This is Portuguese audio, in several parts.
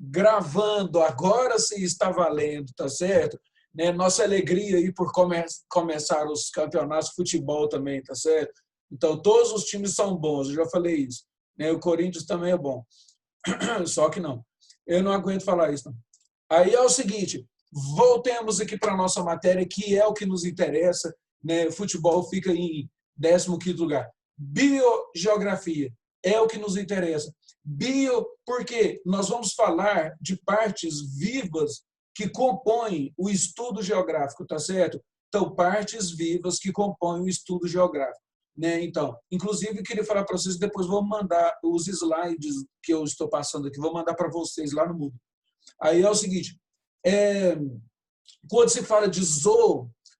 gravando, agora sim está valendo, tá certo? Né? Nossa alegria aí por começar os campeonatos de futebol também, tá certo? Então, todos os times são bons, eu já falei isso. Né? O Corinthians também é bom, só que não. Eu não aguento falar isso, não. Aí é o seguinte, voltemos aqui para a nossa matéria, que é o que nos interessa, né? O futebol fica em 15º lugar. Biogeografia é o que nos interessa. Bio, porque nós vamos falar de partes vivas que compõem o estudo geográfico, tá certo? Então, partes vivas que compõem o estudo geográfico. Né? Então, inclusive, queria falar para vocês, depois vou mandar os slides que eu estou passando aqui, vou mandar para vocês lá no Moodle. Aí é o seguinte, quando se fala de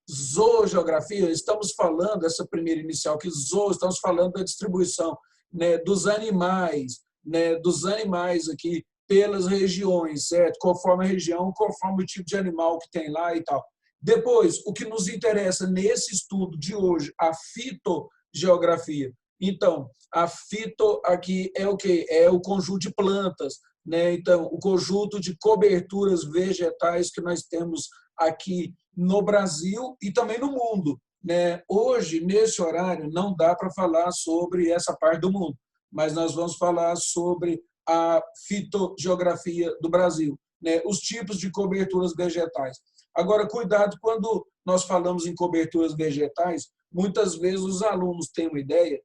zoogeografia, estamos falando, essa primeira inicial que estamos falando da distribuição, né, dos animais aqui pelas regiões, certo? Conforme a região, conforme o tipo de animal que tem lá e tal. Depois, o que nos interessa nesse estudo de hoje, a fitogeografia. Então, a fito aqui é o quê? É o conjunto de plantas, né? Então, o conjunto de coberturas vegetais que nós temos aqui no Brasil e também no mundo. Né? Hoje, nesse horário, não dá para falar sobre essa parte do mundo, mas nós vamos falar sobre a fitogeografia do Brasil, né? Os tipos de coberturas vegetais. Agora, cuidado, quando nós falamos em coberturas vegetais, muitas vezes os alunos têm uma ideia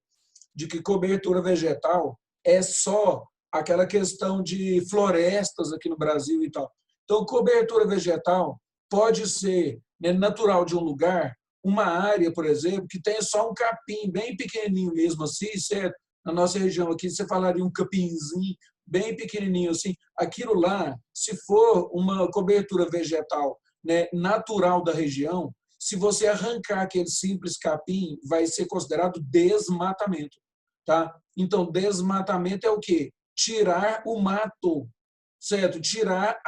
de que cobertura vegetal é só aquela questão de florestas aqui no Brasil e tal. Então, cobertura vegetal pode ser, né, natural de um lugar, uma área, por exemplo, que tem só um capim bem pequenininho mesmo assim, certo? Na nossa região aqui, você falaria um capinzinho bem pequenininho assim. Aquilo lá, se for uma cobertura vegetal, né, natural da região, se você arrancar aquele simples capim, vai ser considerado desmatamento. Tá? Então, desmatamento é o quê? Tirar o mato, certo? Tirar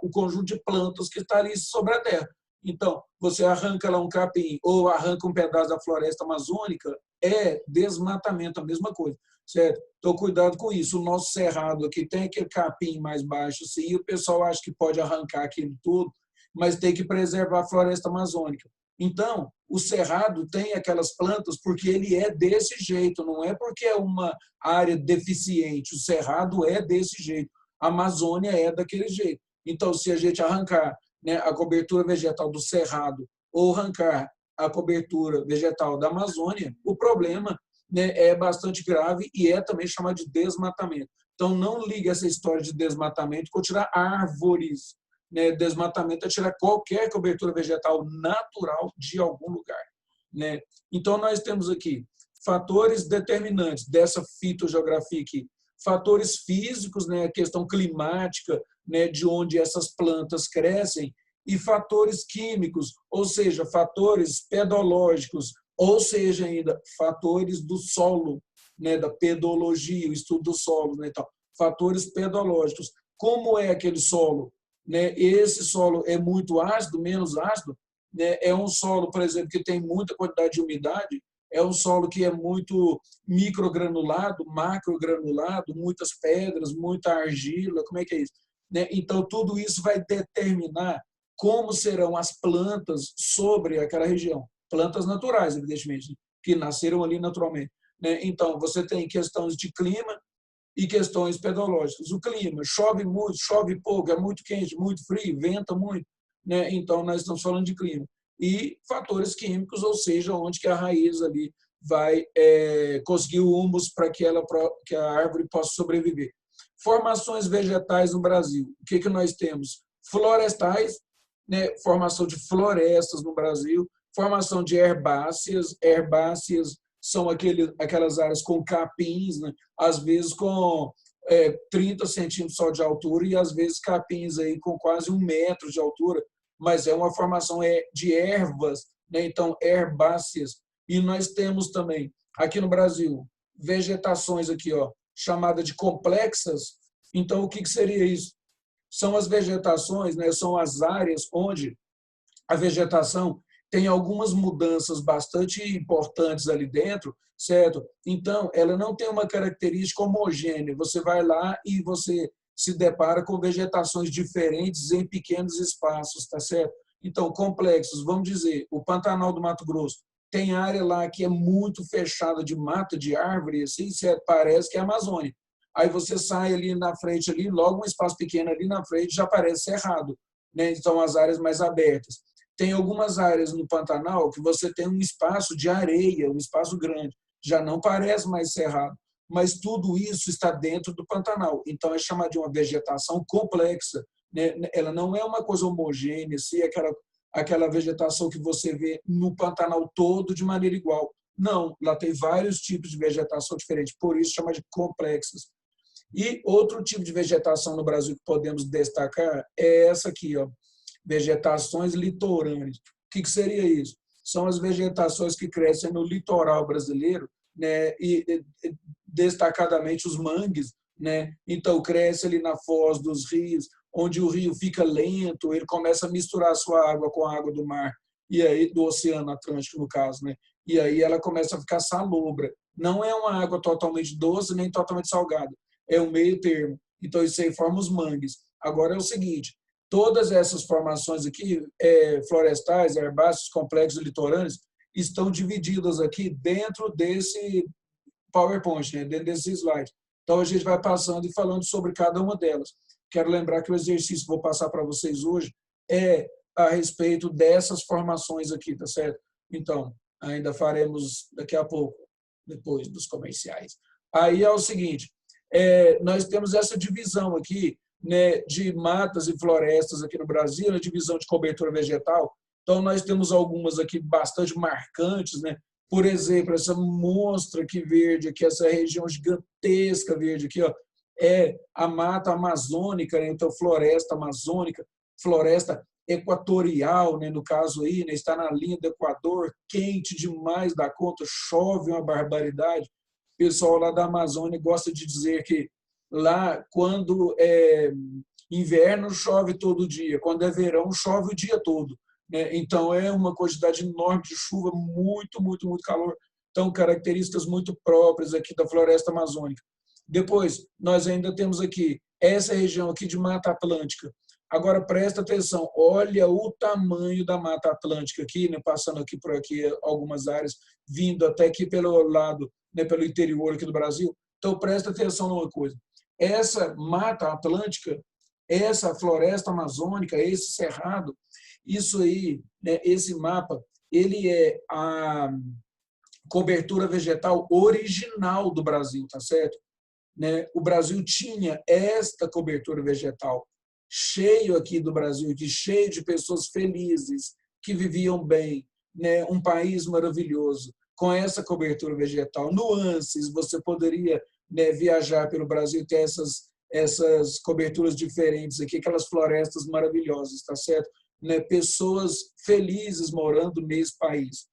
o conjunto de plantas que está ali sobre a terra. Então, você arranca lá um capim ou arranca um pedaço da floresta amazônica, é desmatamento, a mesma coisa, certo? Então, cuidado com isso. O nosso cerrado aqui tem aquele capim mais baixo, assim, e o pessoal acha que pode arrancar aquilo tudo, mas tem que preservar a floresta amazônica. Então, o cerrado tem aquelas plantas porque ele é desse jeito, não é porque é uma área deficiente. O cerrado é desse jeito. A Amazônia é daquele jeito. Então, se a gente arrancar, né, a cobertura vegetal do cerrado ou arrancar a cobertura vegetal da Amazônia, o problema, né, é bastante grave e é também chamado de desmatamento. Então, não liga essa história de desmatamento com tirar árvores. Né? Desmatamento é tirar qualquer cobertura vegetal natural de algum lugar. Né? Então, nós temos aqui fatores determinantes dessa fitogeografia aqui. Fatores físicos, né? A questão climática, né? De onde essas plantas crescem, e fatores químicos, ou seja, fatores pedológicos, ou seja, ainda fatores do solo, né? Da pedologia, o estudo do solo, né? Então, fatores pedológicos. Como é aquele solo? Né? Esse solo é muito ácido, menos ácido, né? É um solo, por exemplo, que tem muita quantidade de umidade, é um solo que é muito microgranulado, macrogranulado, muitas pedras, muita argila, como é que é isso? Né? Então, tudo isso vai determinar como serão as plantas sobre aquela região. Plantas naturais, evidentemente, que nasceram ali naturalmente. Né? Então, você tem questões de clima, e questões pedológicas. O clima, chove muito, chove pouco, é muito quente, muito frio, venta muito, né? Então, nós estamos falando de clima. E fatores químicos, ou seja, onde que a raiz ali vai conseguir o humus para que a árvore possa sobreviver. Formações vegetais no Brasil. O que nós temos? Florestais, né? Formação de florestas no Brasil, formação de herbáceas. Herbáceas são aquelas áreas com capins, né? Às vezes com 30 centímetros só de altura e às vezes capins aí com quase 1 metro de altura, mas é uma formação de ervas, né? Então, herbáceas. E nós temos também, aqui no Brasil, vegetações aqui, ó, chamada de complexas. Então, o que seria isso? São as vegetações, né? São as áreas onde a vegetação tem algumas mudanças bastante importantes ali dentro, certo? Então, ela não tem uma característica homogênea. Você vai lá e você se depara com vegetações diferentes em pequenos espaços, tá certo? Então, complexos, vamos dizer, o Pantanal do Mato Grosso tem área lá que é muito fechada de mata, de árvore, assim, parece que é a Amazônia. Aí você sai ali na frente, ali, logo um espaço pequeno ali na frente já parece cerrado, né? Então, as áreas mais abertas. Tem algumas áreas no Pantanal que você tem um espaço de areia, um espaço grande, já não parece mais cerrado, mas tudo isso está dentro do Pantanal. Então, é chamado de uma vegetação complexa, né? Ela não é uma coisa homogênea, assim, aquela vegetação que você vê no Pantanal todo de maneira igual. Não, lá tem vários tipos de vegetação diferentes, por isso chama de complexas. E outro tipo de vegetação no Brasil que podemos destacar é essa aqui, ó, vegetações litorâneas. O que seria isso? São as vegetações que crescem no litoral brasileiro, né, e destacadamente os mangues, né? Então cresce ali na foz dos rios, onde o rio fica lento, ele começa a misturar a sua água com a água do mar e aí do Oceano Atlântico no caso, né? E aí ela começa a ficar salobra. Não é uma água totalmente doce nem totalmente salgada, é um meio termo. Então isso aí forma os mangues. Agora é o seguinte, todas essas formações aqui, florestais, herbáceos, complexos litorâneos, estão divididas aqui dentro desse PowerPoint, né? Dentro desse slide. Então, a gente vai passando e falando sobre cada uma delas. Quero lembrar que o exercício que vou passar para vocês hoje é a respeito dessas formações aqui, tá certo? Então, ainda faremos daqui a pouco, depois dos comerciais. Aí é o seguinte, nós temos essa divisão aqui, né, de matas e florestas aqui no Brasil, a divisão de cobertura vegetal. Então, nós temos algumas aqui bastante marcantes, né? Por exemplo, essa monstra aqui verde, aqui, essa região gigantesca verde aqui, ó, é a mata amazônica, né? Então, floresta amazônica, floresta equatorial, né? No caso aí, né? Está na linha do Equador, quente demais da conta, chove uma barbaridade. O pessoal lá da Amazônia gosta de dizer que lá, quando é inverno, chove todo dia, quando é verão, chove o dia todo. Então, é uma quantidade enorme de chuva, muito, muito, muito calor. Então, características muito próprias aqui da floresta amazônica. Depois, nós ainda temos aqui essa região aqui de Mata Atlântica. Agora, presta atenção, olha o tamanho da Mata Atlântica aqui, né, passando aqui por aqui algumas áreas, vindo até aqui pelo lado, né, pelo interior aqui do Brasil. Então, presta atenção numa coisa. Essa Mata Atlântica, essa floresta amazônica, esse cerrado, isso aí, né, esse mapa, ele é a cobertura vegetal original do Brasil, tá certo? Né? O Brasil tinha esta cobertura vegetal, cheio aqui do Brasil, aqui, cheio de pessoas felizes, que viviam bem, né? Um país maravilhoso, com essa cobertura vegetal. Nuances, você poderia, né, viajar pelo Brasil e ter essas coberturas diferentes aqui, aquelas florestas maravilhosas, tá certo? Né, pessoas felizes morando nesse país.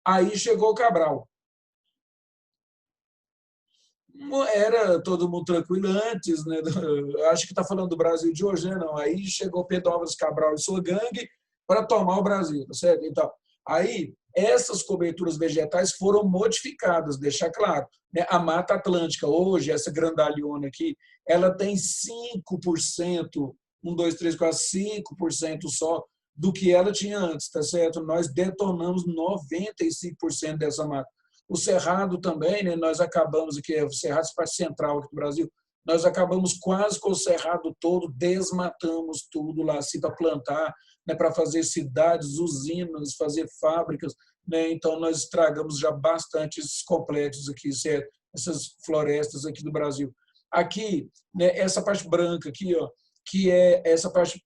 Aí chegou o Cabral. Era todo mundo tranquilo antes, né? Acho que está falando do Brasil de hoje, né? Não. Aí chegou Pedro Álvares Cabral e sua gangue para tomar o Brasil, tá certo? Então, aí essas coberturas vegetais foram modificadas, deixar claro. Né? A Mata Atlântica, hoje, essa grandalhona aqui, ela tem 5%, 1, 2, 3, 4, 5% só do que ela tinha antes, tá certo? Nós detonamos 95% dessa mata. O Cerrado também, né? Nós acabamos aqui, o Cerrado é parte central aqui do Brasil, nós acabamos quase com o Cerrado todo, desmatamos tudo lá, assim, para plantar, né, para fazer cidades, usinas, fazer fábricas, né? Então nós estragamos já bastante esses complexos aqui, certo? Essas florestas aqui do Brasil. Aqui, né, essa parte branca aqui, ó, que é essa parte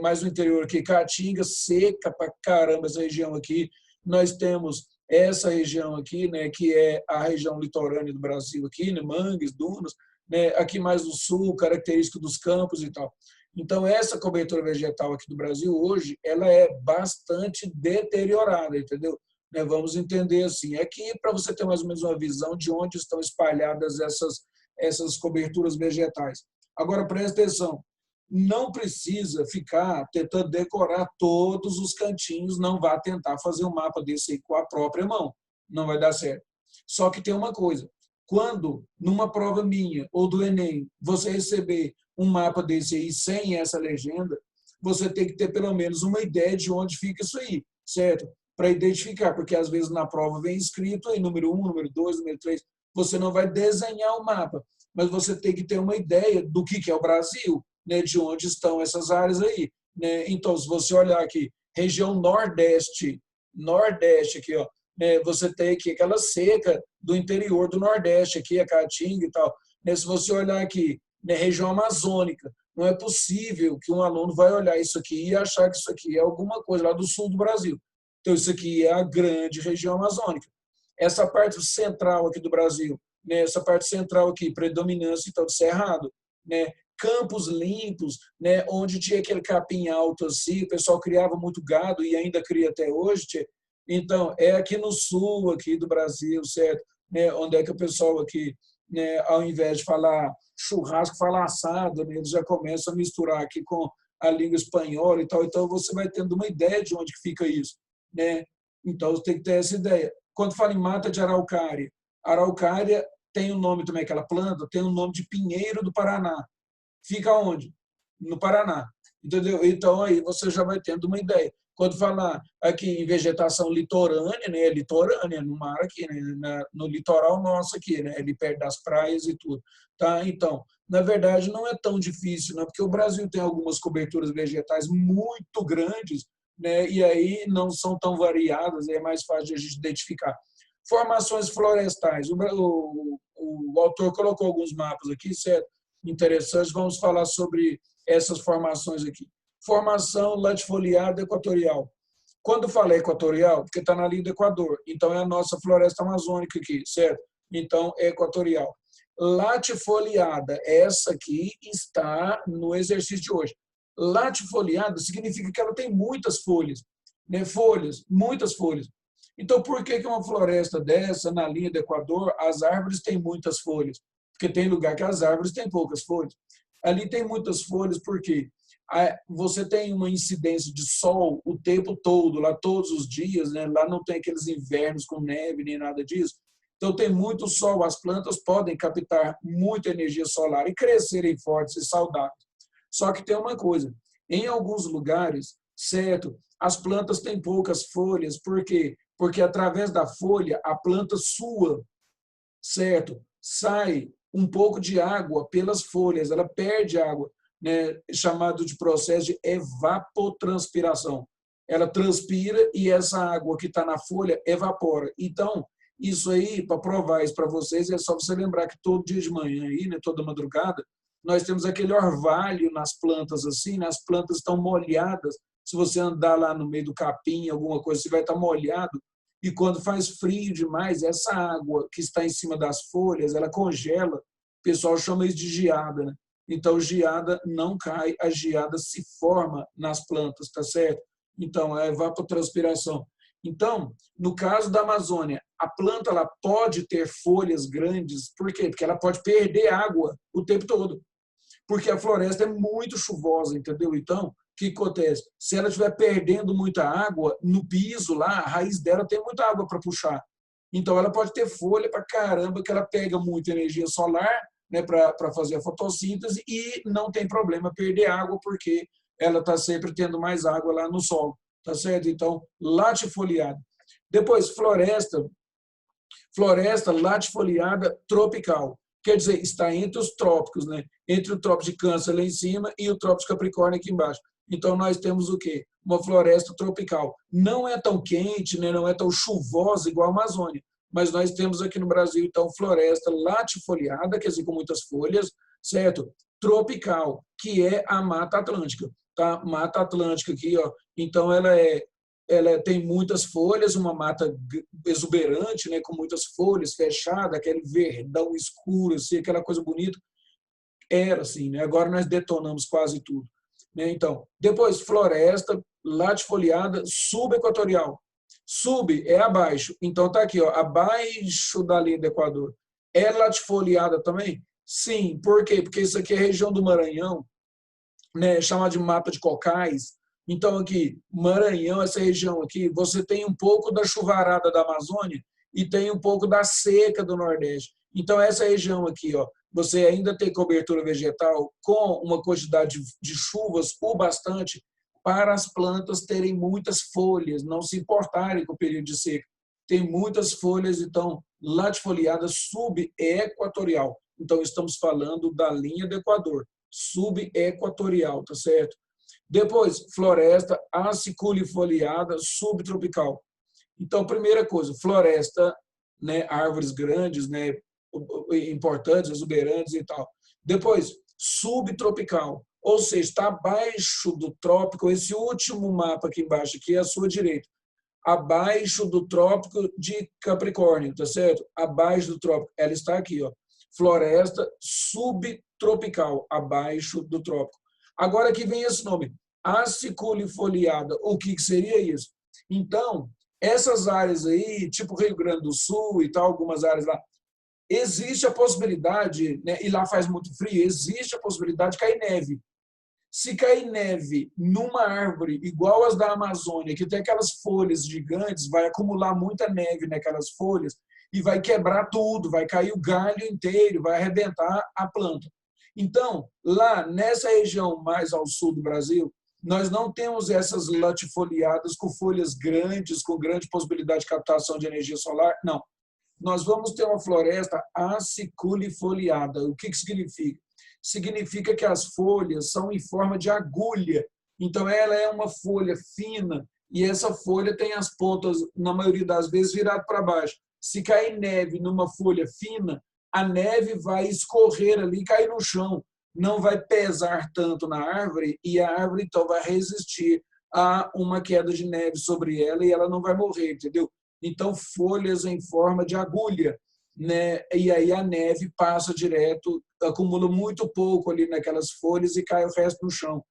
mais no interior aqui, Caatinga, seca para caramba essa região aqui. Nós temos essa região aqui, né, que é a região litorânea do Brasil aqui, né, mangues, dunas, né, aqui mais no sul, característica dos campos e tal. Então, essa cobertura vegetal aqui do Brasil hoje, ela é bastante deteriorada, entendeu? Né, vamos entender assim. Aqui, para você ter mais ou menos uma visão de onde estão espalhadas essas coberturas vegetais. Agora, presta atenção, não precisa ficar tentando decorar todos os cantinhos, não vá tentar fazer um mapa desse aí com a própria mão, não vai dar certo. Só que tem uma coisa, quando, numa prova minha ou do Enem, você receber um mapa desse aí sem essa legenda, você tem que ter pelo menos uma ideia de onde fica isso aí, certo? Para identificar, porque às vezes na prova vem escrito aí número 1, número 2, número 3, você não vai desenhar o mapa, mas você tem que ter uma ideia do que é o Brasil, né, de onde estão essas áreas aí, né? Então, se você olhar aqui, região Nordeste, Nordeste aqui, ó, né, você tem aqui aquela seca do interior do Nordeste, aqui a Caatinga e tal. Né, se você olhar aqui, né, região amazônica, não é possível que um aluno vai olhar isso aqui e achar que isso aqui é alguma coisa lá do sul do Brasil. Então, isso aqui é a grande região amazônica. Essa parte central aqui do Brasil, né, essa parte central aqui, predominância então, do Cerrado, né, campos limpos, né, onde tinha aquele capim alto assim, o pessoal criava muito gado e ainda cria até hoje. Então, é aqui no sul aqui do Brasil, certo? Né, onde é que o pessoal aqui, né, ao invés de falar churrasco, fala assado, né, eles já começam a misturar aqui com a língua espanhola e tal. Então, você vai tendo uma ideia de onde que fica isso, né? Então, você tem que ter essa ideia. Quando fala em mata de araucária, araucária tem o nome também, aquela planta, tem o nome de pinheiro do Paraná. Fica onde? No Paraná. Entendeu? Então, aí você já vai tendo uma ideia. Quando falar aqui em vegetação litorânea, né, litorânea, no mar aqui, né, no litoral nosso aqui, né, ali perto das praias e tudo. Tá? Então, na verdade, não é tão difícil, não, porque o Brasil tem algumas coberturas vegetais muito grandes, né, e aí não são tão variadas, é mais fácil de a gente identificar. Formações florestais. O autor colocou alguns mapas aqui, certo? Interessantes. Vamos falar sobre essas formações aqui. Formação latifoliada equatorial. Quando fala equatorial, porque está na linha do Equador, então é a nossa floresta amazônica aqui, certo? Então é equatorial. Latifoliada, essa aqui está no exercício de hoje. Latifoliada significa que ela tem muitas folhas, né? Folhas, muitas folhas. Então, por que uma floresta dessa, na linha do Equador, as árvores têm muitas folhas? Porque tem lugar que as árvores têm poucas folhas. Ali tem muitas folhas porque você tem uma incidência de sol o tempo todo, lá todos os dias, né? Lá não tem aqueles invernos com neve nem nada disso. Então tem muito sol, as plantas podem captar muita energia solar e crescerem fortes e saudáveis. Só que tem uma coisa, em alguns lugares, certo, as plantas têm poucas folhas, por quê? Porque através da folha a planta sua, certo? Sai um pouco de água pelas folhas, ela perde água, né, chamado de processo de evapotranspiração. Ela transpira e essa água que está na folha evapora. Então, isso aí, para provar isso para vocês, é só você lembrar que todo dia de manhã, aí, né, toda madrugada, nós temos aquele orvalho nas plantas, assim, né, as plantas estão molhadas. Se você andar lá no meio do capim, alguma coisa, você vai estar molhado. E quando faz frio demais, essa água que está em cima das folhas, ela congela. O pessoal chama isso de geada, né? Então, geada não cai, a geada se forma nas plantas, tá certo? Então, é evapotranspiração. Então, no caso da Amazônia, a planta ela pode ter folhas grandes, por quê? Porque ela pode perder água o tempo todo, porque a floresta é muito chuvosa, entendeu? Então, o que acontece? Se ela estiver perdendo muita água no piso lá, a raiz dela tem muita água para puxar. Então, ela pode ter folha para caramba, que ela pega muita energia solar, né, para fazer a fotossíntese e não tem problema perder água, porque ela está sempre tendo mais água lá no solo. Tá certo? Então, latifoliada. Depois, floresta latifoliada tropical. Quer dizer, está entre os trópicos, né? Entre o trópico de Câncer lá em cima e o trópico de Capricórnio aqui embaixo. Então, nós temos o quê? Uma floresta tropical. Não é tão quente, né? Não é tão chuvosa igual a Amazônia, mas nós temos aqui no Brasil, então, floresta latifoliada, quer dizer, com muitas folhas, certo? Tropical, que é a Mata Atlântica. Tá? Mata Atlântica aqui, ó. Então, ela tem muitas folhas, uma mata exuberante, né, com muitas folhas, fechada, aquele verdão escuro, assim, aquela coisa bonita. Era assim, né? Agora nós detonamos quase tudo. Né? Então, depois, floresta latifoliada subequatorial. Sub é abaixo. Então, está aqui, ó, abaixo da linha do Equador. É latifoliada também? Sim. Por quê? Porque isso aqui é região do Maranhão, né, chamada de mata de cocais. Então, aqui, Maranhão, essa região aqui, você tem um pouco da chuvarada da Amazônia e tem um pouco da seca do Nordeste. Então, essa região aqui, ó, você ainda tem cobertura vegetal com uma quantidade de chuvas o bastante para as plantas terem muitas folhas, não se importarem com o período de seca. Tem muitas folhas, então, latifoliada subequatorial. Então, estamos falando da linha do Equador, subequatorial, tá certo? Depois, floresta aciculifoliada subtropical. Então, primeira coisa, floresta, né, árvores grandes, né, importantes, exuberantes e tal. Depois, subtropical, ou seja, está abaixo do trópico. Esse último mapa aqui embaixo, aqui é à sua direita, abaixo do trópico de Capricórnio, tá certo? Abaixo do trópico. Ela está aqui, ó. Floresta subtropical, abaixo do trópico. Agora que vem esse nome, aciculifoliada. O que seria isso? Então, essas áreas aí, tipo Rio Grande do Sul e tal, algumas áreas lá, existe a possibilidade, né, e lá faz muito frio, existe a possibilidade de cair neve. Se cair neve numa árvore igual as da Amazônia, que tem aquelas folhas gigantes, vai acumular muita neve naquelas folhas e vai quebrar tudo, vai cair o galho inteiro, vai arrebentar a planta. Então, lá nessa região mais ao sul do Brasil, nós não temos essas latifoliadas com folhas grandes, com grande possibilidade de captação de energia solar, não. Nós vamos ter uma floresta aciculifoliada. O que significa? Significa que as folhas são em forma de agulha. Então, ela é uma folha fina e essa folha tem as pontas, na maioria das vezes, virado para baixo. Se cair neve numa folha fina, a neve vai escorrer ali e cair no chão. Não vai pesar tanto na árvore e a árvore, então, vai resistir a uma queda de neve sobre ela e ela não vai morrer, entendeu? Então, folhas em forma de agulha, né? E aí a neve passa direto, acumula muito pouco ali naquelas folhas e cai o resto no chão.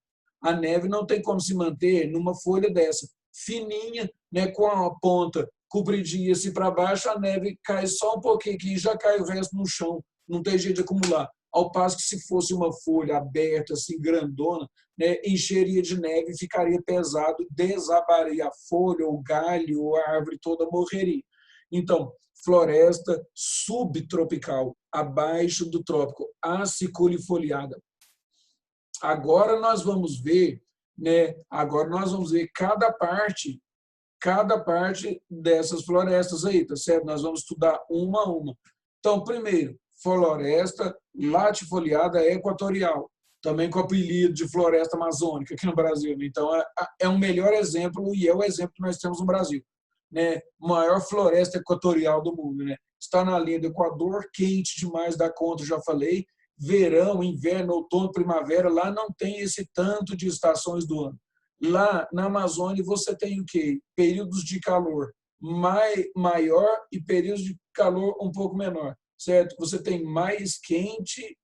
A neve não tem como se manter numa folha dessa, fininha, né, com a ponta compridinha assim para baixo, a neve cai só um pouquinho aqui e já cai o resto no chão, não tem jeito de acumular. Ao passo que se fosse uma folha aberta, assim, grandona, né, encheria de neve, ficaria pesado, desabaria a folha, o galho, a árvore toda morreria. Então, floresta subtropical, abaixo do trópico, aciculifoliada. Agora nós vamos ver, né, agora nós vamos ver cada parte dessas florestas aí, tá certo? Nós vamos estudar uma a uma. Então, primeiro, floresta latifoliada equatorial, também com o apelido de floresta amazônica aqui no Brasil. Então, é um melhor exemplo e é o exemplo que nós temos no Brasil, né? Maior floresta equatorial do mundo, né? Está na linha do Equador, quente demais da conta, já falei. Verão, inverno, outono, primavera, lá não tem esse tanto de estações do ano. Lá na Amazônia você tem o quê? Períodos de calor maior e períodos de calor um pouco menor, certo? Você tem mais quente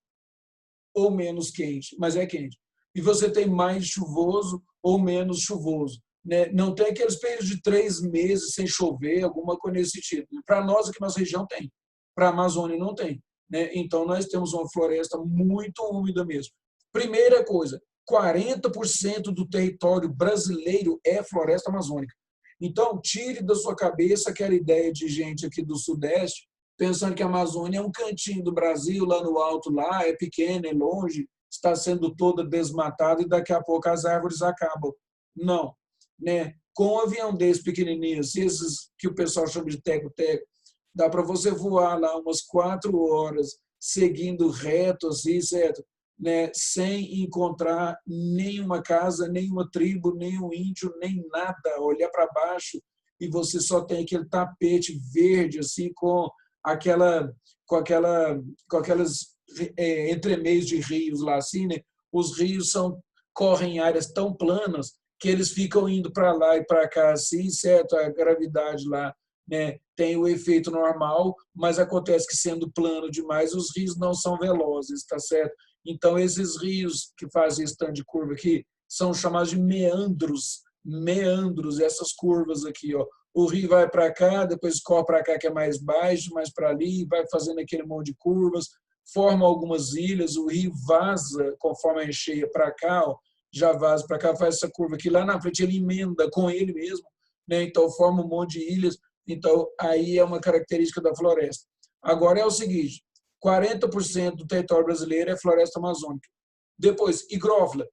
ou menos quente, mas é quente. E você tem mais chuvoso ou menos chuvoso, né? Não tem aqueles períodos de 3 meses sem chover, alguma coisa nesse tipo. Para nós aqui na nossa região tem, para a Amazônia não tem, né? Então nós temos uma floresta muito úmida mesmo. Primeira coisa, 40% do território brasileiro é floresta amazônica. Então, tire da sua cabeça aquela ideia de gente aqui do Sudeste, pensando que a Amazônia é um cantinho do Brasil, lá no alto, lá é pequeno, é longe, está sendo toda desmatada e daqui a pouco as árvores acabam. Não. Né? Com um avião desse pequenininho, esses que o pessoal chama de teco-teco, dá para você voar lá umas 4 horas, seguindo reto, assim, certo? Né, sem encontrar nenhuma casa, nenhuma tribo, nenhum índio, nem nada, olhar para baixo e você só tem aquele tapete verde assim com aquelas entremeios de rios lá assim, né? Os rios correm em áreas tão planas que eles ficam indo para lá e para cá assim, certo? A gravidade lá, né, tem o efeito normal, mas acontece que sendo plano demais os rios não são velozes, tá certo? Então, esses rios que fazem esse tanto de curva aqui são chamados de meandros. Meandros, essas curvas aqui, ó. O rio vai para cá, depois corre para cá, que é mais baixo, mais para ali, vai fazendo aquele monte de curvas, forma algumas ilhas, o rio vaza conforme a encheia para cá, ó, já vaza para cá, faz essa curva aqui. Lá na frente ele emenda com ele mesmo, né? Então forma um monte de ilhas. Então, aí é uma característica da floresta. Agora é o seguinte, 40% do território brasileiro é floresta amazônica. Depois, higrófila.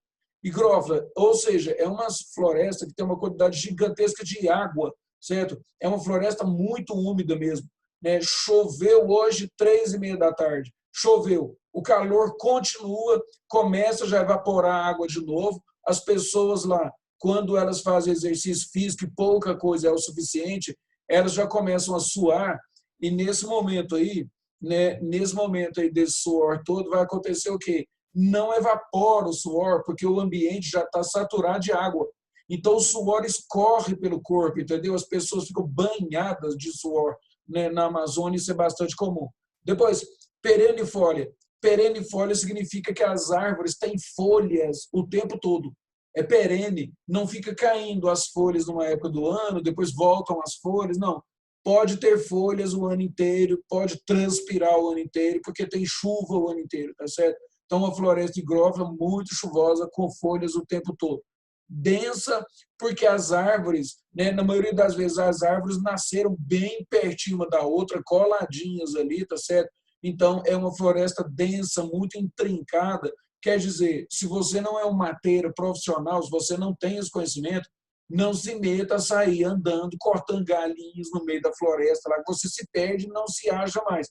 Higrófila, ou seja, é uma floresta que tem uma quantidade gigantesca de água, certo? É uma floresta muito úmida mesmo, né? Choveu hoje 3h30 da tarde. Choveu. O calor continua, começa já a evaporar a água de novo. As pessoas lá, quando elas fazem exercício físico e pouca coisa é o suficiente, elas já começam a suar e nesse momento aí, né, nesse momento aí desse suor todo, vai acontecer o quê? Não evapora o suor, porque o ambiente já está saturado de água. Então, o suor escorre pelo corpo, entendeu? As pessoas ficam banhadas de suor, né? Na Amazônia, isso é bastante comum. Depois, perenifolia. Perenifolia significa que as árvores têm folhas o tempo todo. É perene, não fica caindo as folhas numa época do ano, depois voltam as folhas, não. Pode ter folhas o ano inteiro, pode transpirar o ano inteiro, porque tem chuva o ano inteiro, tá certo? Então, uma floresta higrófila muito chuvosa, com folhas o tempo todo. Densa, porque as árvores, né, na maioria das vezes, as árvores nasceram bem pertinho uma da outra, coladinhas ali, tá certo? Então, é uma floresta densa, muito intrincada. Quer dizer, se você não é um mateiro profissional, se você não tem esse conhecimento, não se meta a sair andando, cortando galinhas no meio da floresta, lá que você se perde e não se acha mais.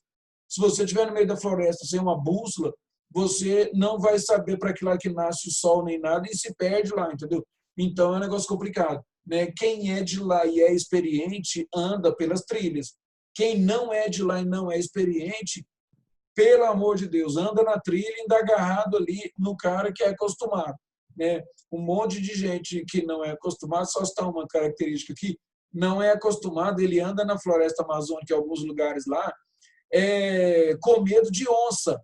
Se você estiver no meio da floresta sem uma bússola, você não vai saber para que lado que nasce o sol nem nada e se perde lá, entendeu? Então é um negócio complicado, né? Quem é de lá e é experiente anda pelas trilhas. Quem não é de lá e não é experiente, pelo amor de Deus, anda na trilha e ainda agarrado ali no cara que é acostumado, né? Um monte de gente que não é acostumado, só está uma característica aqui, não é acostumado, ele anda na floresta amazônica em alguns lugares lá, com medo de onça,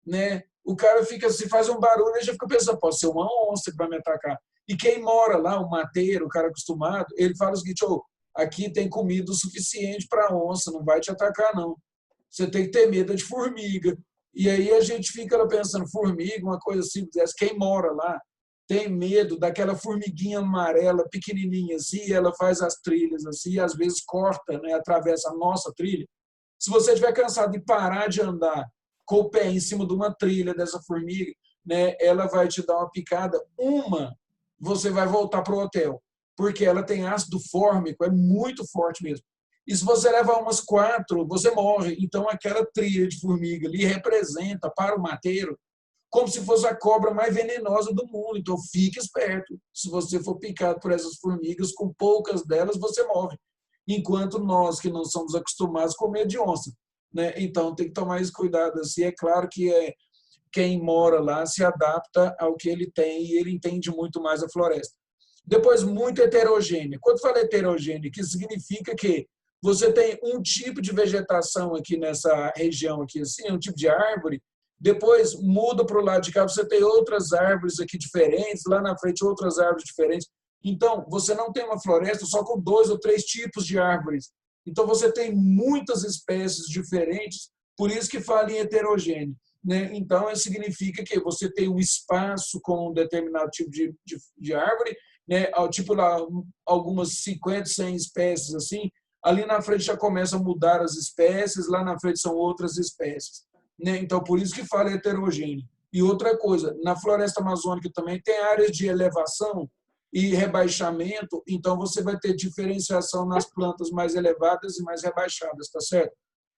né? O cara fica, se faz um barulho, ele já fica pensando, pode ser uma onça que vai me atacar. E quem mora lá, o mateiro, o cara acostumado, ele fala o seguinte, oh, aqui tem comida o suficiente para onça, não vai te atacar, não. Você tem que ter medo de formiga. E aí a gente fica pensando, formiga, uma coisa simples dessa, quem mora lá tem medo daquela formiguinha amarela, pequenininha assim, ela faz as trilhas assim, e às vezes corta, né, atravessa a nossa trilha. Se você estiver cansado de parar de andar com o pé em cima de uma trilha dessa formiga, né, ela vai te dar uma picada, você vai voltar para o hotel, porque ela tem ácido fórmico, é muito forte mesmo. E se você levar umas 4, você morre. Então, aquela trilha de formiga ali representa para o mateiro como se fosse a cobra mais venenosa do mundo. Então, fique esperto. Se você for picado por essas formigas, com poucas delas, você morre. Enquanto nós, que não somos acostumados, com medo de onça, né? Então, tem que tomar esse cuidado. Assim, é claro que quem mora lá se adapta ao que ele tem e ele entende muito mais a floresta. Depois, muito heterogênea. Quando fala heterogênea, que significa que você tem um tipo de vegetação aqui nessa região, aqui, assim, um tipo de árvore, depois muda para o lado de cá, você tem outras árvores aqui diferentes, lá na frente outras árvores diferentes. Então, você não tem uma floresta só com 2 ou 3 tipos de árvores. Então, você tem muitas espécies diferentes, por isso que fala em heterogêneo, né? Então, isso significa que você tem um espaço com um determinado tipo de árvore, né? Tipo lá, algumas 50, 100 espécies assim, ali na frente já começa a mudar as espécies, lá na frente são outras espécies, né? Então, por isso que fala heterogêneo. E outra coisa, na floresta amazônica também tem áreas de elevação e rebaixamento, então você vai ter diferenciação nas plantas mais elevadas e mais rebaixadas, tá certo?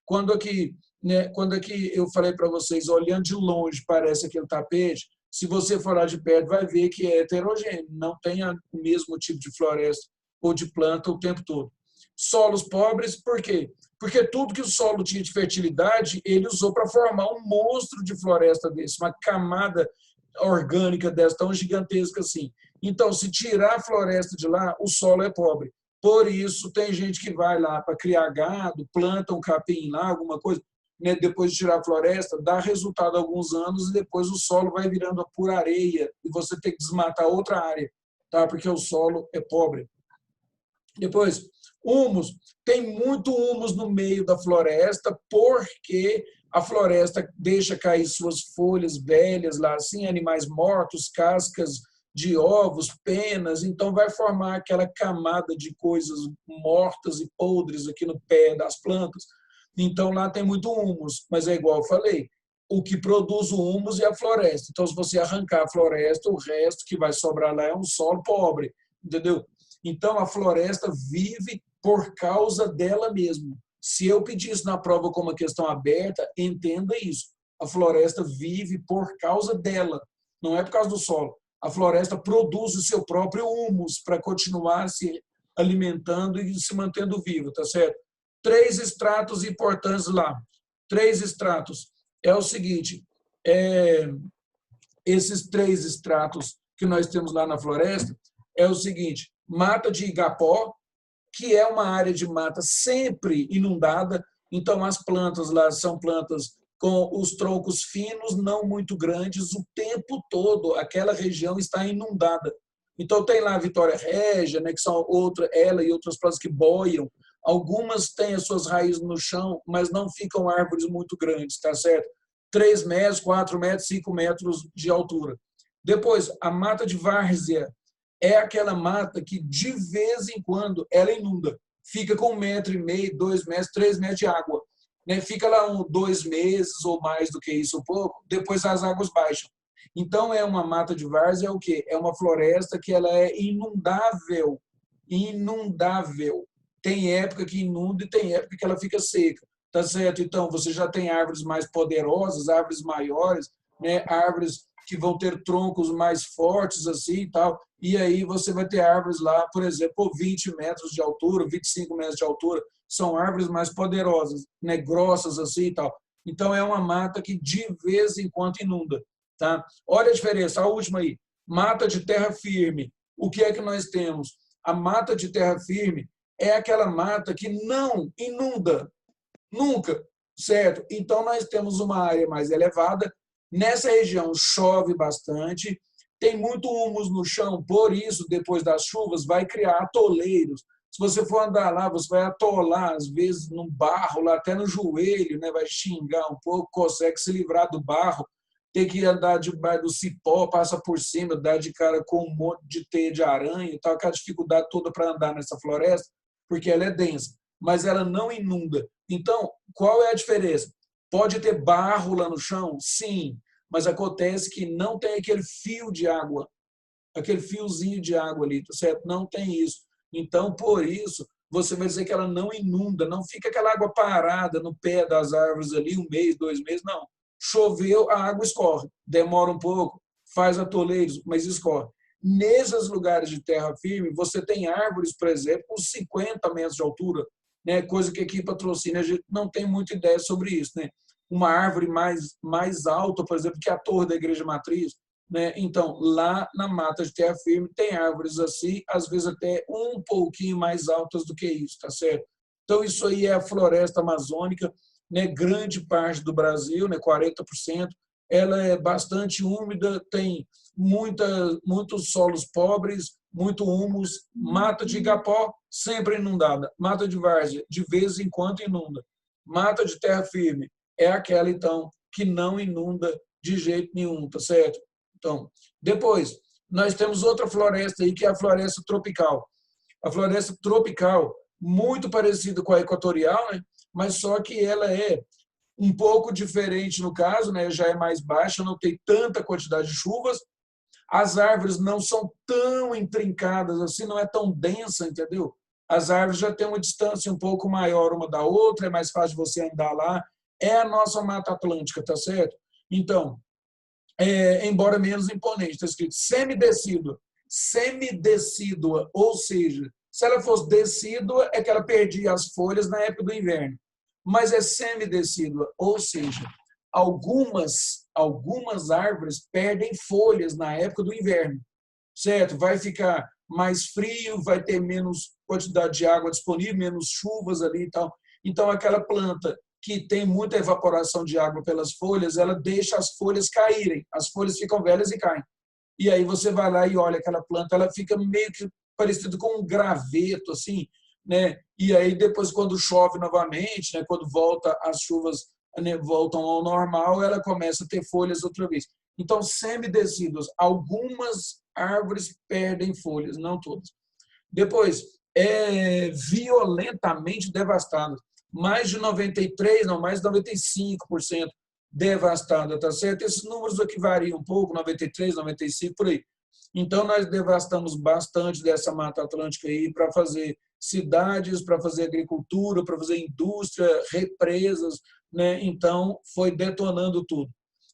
Quando aqui, né, quando aqui eu falei para vocês, olhando de longe parece aquele tapete, se você for lá de perto vai ver que é heterogêneo, não tem o mesmo tipo de floresta ou de planta o tempo todo. Solos pobres, por quê? Porque tudo que o solo tinha de fertilidade, ele usou para formar um monstro de floresta desse, uma camada orgânica dessa, tão gigantesca assim. Então, se tirar a floresta de lá, o solo é pobre. Por isso, tem gente que vai lá para criar gado, planta um capim lá, alguma coisa, né, depois de tirar a floresta, dá resultado alguns anos e depois o solo vai virando pura areia e você tem que desmatar outra área, tá? Porque o solo é pobre. Depois, humus. Tem muito humus no meio da floresta porque a floresta deixa cair suas folhas velhas lá, assim, animais mortos, cascas de ovos, penas, então vai formar aquela camada de coisas mortas e podres aqui no pé das plantas. Então, lá tem muito humus, mas é igual eu falei, o que produz o humus é a floresta. Então, se você arrancar a floresta, o resto que vai sobrar lá é um solo pobre, entendeu? Então, a floresta vive por causa dela mesma. Se eu pedir isso na prova como uma questão aberta, entenda isso. A floresta vive por causa dela, não é por causa do solo. A floresta produz o seu próprio humus para continuar se alimentando e se mantendo viva, tá certo? 3 estratos importantes lá. 3 estratos. É o seguinte, esses 3 estratos que nós temos lá na floresta, é o seguinte, mata de igapó, que é uma área de mata sempre inundada, então as plantas lá são plantas com os troncos finos, não muito grandes, o tempo todo aquela região está inundada. Então tem lá a Vitória Régia, né, que são ela e outras plantas que boiam, algumas têm as suas raízes no chão, mas não ficam árvores muito grandes, tá certo? 3 metros, 4 metros, 5 metros de altura. Depois, a mata de várzea é aquela mata que, de vez em quando, ela inunda. Fica com 1,5 m, 2 metros, 3 metros de água. Né? Fica lá 2 meses ou mais do que isso, um pouco, depois as águas baixam. Então, é uma mata de várzea, é o quê? É uma floresta que ela é inundável. Inundável. Tem época que inunda e tem época que ela fica seca. Tá certo? Então, você já tem árvores mais poderosas, árvores maiores, né? Árvores que vão ter troncos mais fortes assim e tal. E aí você vai ter árvores lá, por exemplo, 20 metros de altura, 25 metros de altura. São árvores mais poderosas, né? Grossas assim e tal. Então, é uma mata que de vez em quando inunda. Tá? Olha a diferença, a última aí. Mata de terra firme. O que é que nós temos? A mata de terra firme é aquela mata que não inunda, nunca, certo? Então, nós temos uma área mais elevada. Nessa região chove bastante, tem muito humus no chão, por isso, depois das chuvas, vai criar atoleiros. Se você for andar lá, você vai atolar, às vezes, no barro, lá até no joelho, né? Vai xingar um pouco, consegue se livrar do barro, tem que andar debaixo do cipó, passa por cima, dá de cara com um monte de teia de aranha e tal, aquela dificuldade toda para andar nessa floresta, porque ela é densa, mas ela não inunda. Então, qual é a diferença? Pode ter barro lá no chão? Sim, mas acontece que não tem aquele fio de água, aquele fiozinho de água ali, certo? Não tem isso. Então, por isso, você vai dizer que ela não inunda, não fica aquela água parada no pé das árvores ali, 1 mês, 2 meses, não. Choveu, a água escorre. Demora um pouco, faz atoleiros, mas escorre. Nesses lugares de terra firme, você tem árvores, por exemplo, com 50 metros de altura, né? Coisa que aqui em Patrocínio a gente não tem muita ideia sobre isso, né? Uma árvore mais alta, por exemplo, que a torre da Igreja Matriz, né? Então, lá na mata de terra firme tem árvores assim, às vezes até um pouquinho mais altas do que isso, tá certo? Então, isso aí é a floresta amazônica, né? Grande parte do Brasil, né? 40%, ela é bastante úmida, tem muitos solos pobres, muito humus, mata de igapó sempre inundada, mata de várzea de vez em quando inunda, mata de terra firme é aquela então que não inunda de jeito nenhum, tá certo? Então, depois nós temos outra floresta aí que é a floresta tropical. A floresta tropical muito parecida com a equatorial, né? Mas só que ela é um pouco diferente no caso, né? Já é mais baixa, não tem tanta quantidade de chuvas. As árvores não são tão intrincadas assim, não é tão densa, entendeu? As árvores já têm uma distância um pouco maior uma da outra, é mais fácil de você andar lá. É a nossa Mata Atlântica, tá certo? Então, embora menos imponente, está escrito semidecídua. Semidecídua, ou seja, se ela fosse decídua, é que ela perdia as folhas na época do inverno. Mas é semidecídua, ou seja, algumas árvores perdem folhas na época do inverno, certo? Vai ficar mais frio, vai ter menos quantidade de água disponível, menos chuvas ali e tal. Então, aquela planta que tem muita evaporação de água pelas folhas, ela deixa as folhas caírem. As folhas ficam velhas e caem. E aí você vai lá e olha aquela planta, ela fica meio que parecido com um graveto, assim, né? E aí depois, quando chove novamente, né? Quando volta as chuvas, né? Voltam ao normal, ela começa a ter folhas outra vez. Então, semidecíduas, algumas árvores perdem folhas, não todas. Depois, violentamente devastadas. mais de 93%, não, mais de 95% devastada, tá certo? Esses números aqui variam um pouco, 93%, 95%, por aí. Então, nós devastamos bastante dessa Mata Atlântica aí para fazer cidades, para fazer agricultura, para fazer indústria, represas, né? Então, foi detonando tudo.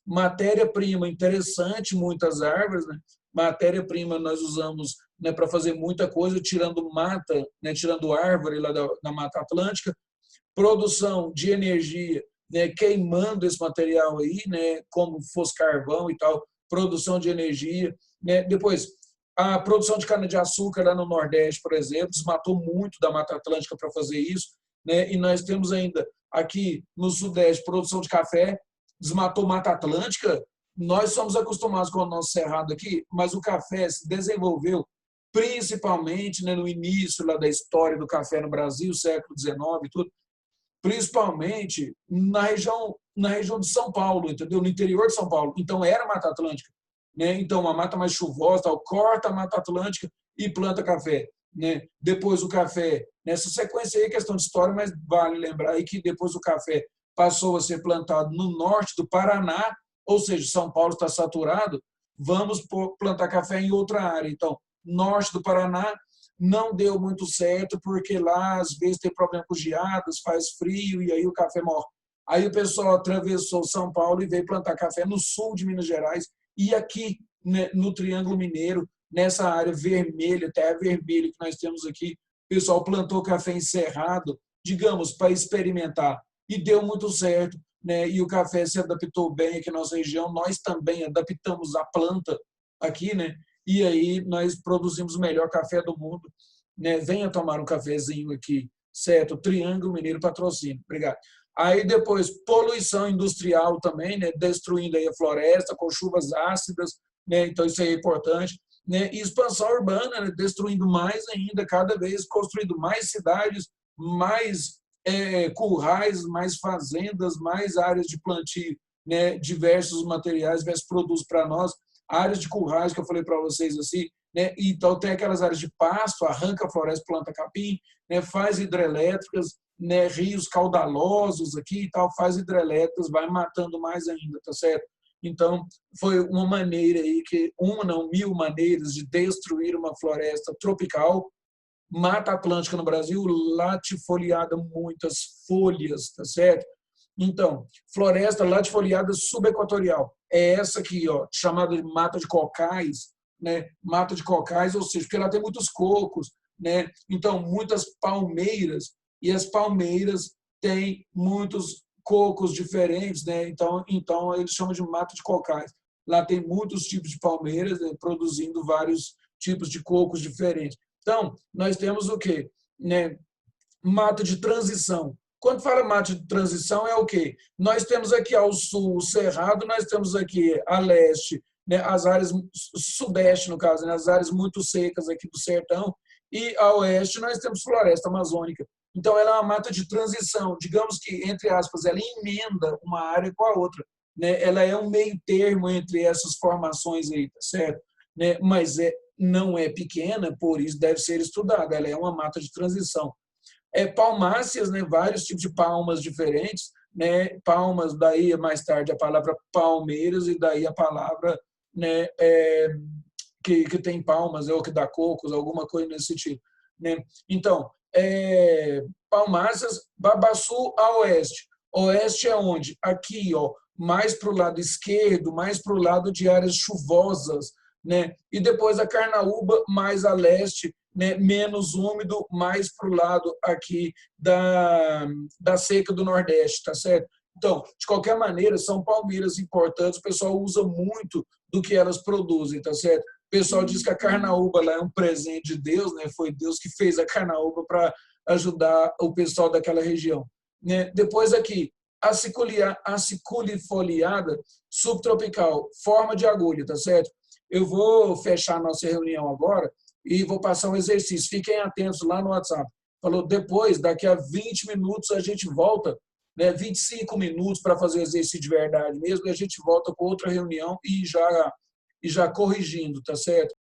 Matéria-prima interessante, muitas árvores, né? Matéria-prima nós usamos, né, para fazer muita coisa, tirando mata, né, tirando árvore lá da Mata Atlântica, produção de energia, né, queimando esse material aí, né, como fosse carvão e tal, produção de energia, né? Depois, a produção de cana-de-açúcar lá no Nordeste, por exemplo, desmatou muito da Mata Atlântica para fazer isso, né? E nós temos ainda aqui no Sudeste produção de café, desmatou Mata Atlântica. Nós somos acostumados com o nosso cerrado aqui, mas o café se desenvolveu principalmente, né, no início lá da história do café no Brasil, século XIX e tudo, principalmente na região de São Paulo, entendeu? No interior de São Paulo. Então, era Mata Atlântica, né? Então, uma mata mais chuvosa, tal, corta a Mata Atlântica e planta café, né? Depois o café, nessa sequência aí é questão de história, mas vale lembrar aí que depois o café passou a ser plantado no norte do Paraná, ou seja, São Paulo está saturado, vamos plantar café em outra área. Então, norte do Paraná, não deu muito certo, porque lá às vezes tem problema com geadas, faz frio e aí o café morre. Aí o pessoal atravessou São Paulo e veio plantar café no sul de Minas Gerais e aqui, né, no Triângulo Mineiro, nessa área vermelha, terra vermelha que nós temos aqui, o pessoal plantou café em cerrado, digamos, para experimentar. E deu muito certo, né? E o café se adaptou bem aqui na nossa região. Nós também adaptamos a planta aqui, né? E aí nós produzimos o melhor café do mundo, né? Venha tomar um cafezinho aqui, certo? Triângulo Mineiro Patrocínio. Obrigado. Aí depois, poluição industrial também, né? Destruindo aí a floresta com chuvas ácidas, né? Então isso aí é importante, né? E expansão urbana, né? Destruindo mais ainda, cada vez construindo mais cidades, mais currais, mais fazendas, mais áreas de plantio, né? Diversos materiais, diversos produtos para nós, áreas de currais que eu falei para vocês assim, né? Então tem aquelas áreas de pasto, arranca a floresta, planta capim, né? Faz hidrelétricas, né? Rios caudalosos aqui e tal, faz hidrelétricas, vai matando mais ainda, tá certo? Então foi uma maneira aí que uma não 1000 maneiras de destruir uma floresta tropical. Mata Atlântica no Brasil, latifoliada, muitas folhas, tá certo? Então, floresta latifoliada subequatorial. É essa aqui, ó, chamada de mata de cocais, né? Mata de cocais, ou seja, porque ela tem muitos cocos, né? Então, muitas palmeiras, e as palmeiras têm muitos cocos diferentes, né? Então eles chamam de mata de cocais. Lá tem muitos tipos de palmeiras, né, produzindo vários tipos de cocos diferentes. Então, nós temos o quê? Né? Mata de transição. Quando fala mata de transição, é o quê? Nós temos aqui ao sul o cerrado, nós temos aqui a leste, né, as áreas sudeste, no caso, né, as áreas muito secas aqui do sertão, e a oeste nós temos floresta amazônica. Então, ela é uma mata de transição, digamos que, entre aspas, ela emenda uma área com a outra, né? Ela é um meio termo entre essas formações aí, tá certo? Né? Mas não é pequena, por isso deve ser estudada. Ela é uma mata de transição. Palmáceas, né? Vários tipos de palmas diferentes, né? Palmas, daí mais tarde a palavra palmeiras e daí a palavra, né, que tem palmas, ou que dá cocos, alguma coisa nesse sentido, né? Então, Palmáceas, Babaçu a oeste. Oeste é onde? Aqui, ó, mais para o lado esquerdo, mais para o lado de áreas chuvosas, né? E depois a Carnaúba, mais a leste, né? Menos úmido, mais para o lado aqui da seca do Nordeste, tá certo? Então, de qualquer maneira, são palmeiras importantes, o pessoal usa muito do que elas produzem, tá certo? O pessoal diz que a carnaúba lá é um presente de Deus, né? Foi Deus que fez a carnaúba para ajudar o pessoal daquela região, né? Depois aqui, a aciculifoliada subtropical, forma de agulha, tá certo? Eu vou fechar a nossa reunião agora e vou passar um exercício. Fiquem atentos lá no WhatsApp. Falou, depois, daqui a 20 minutos, a gente volta, né? 25 minutos para fazer o exercício de verdade mesmo, e a gente volta com outra reunião e já corrigindo, tá certo?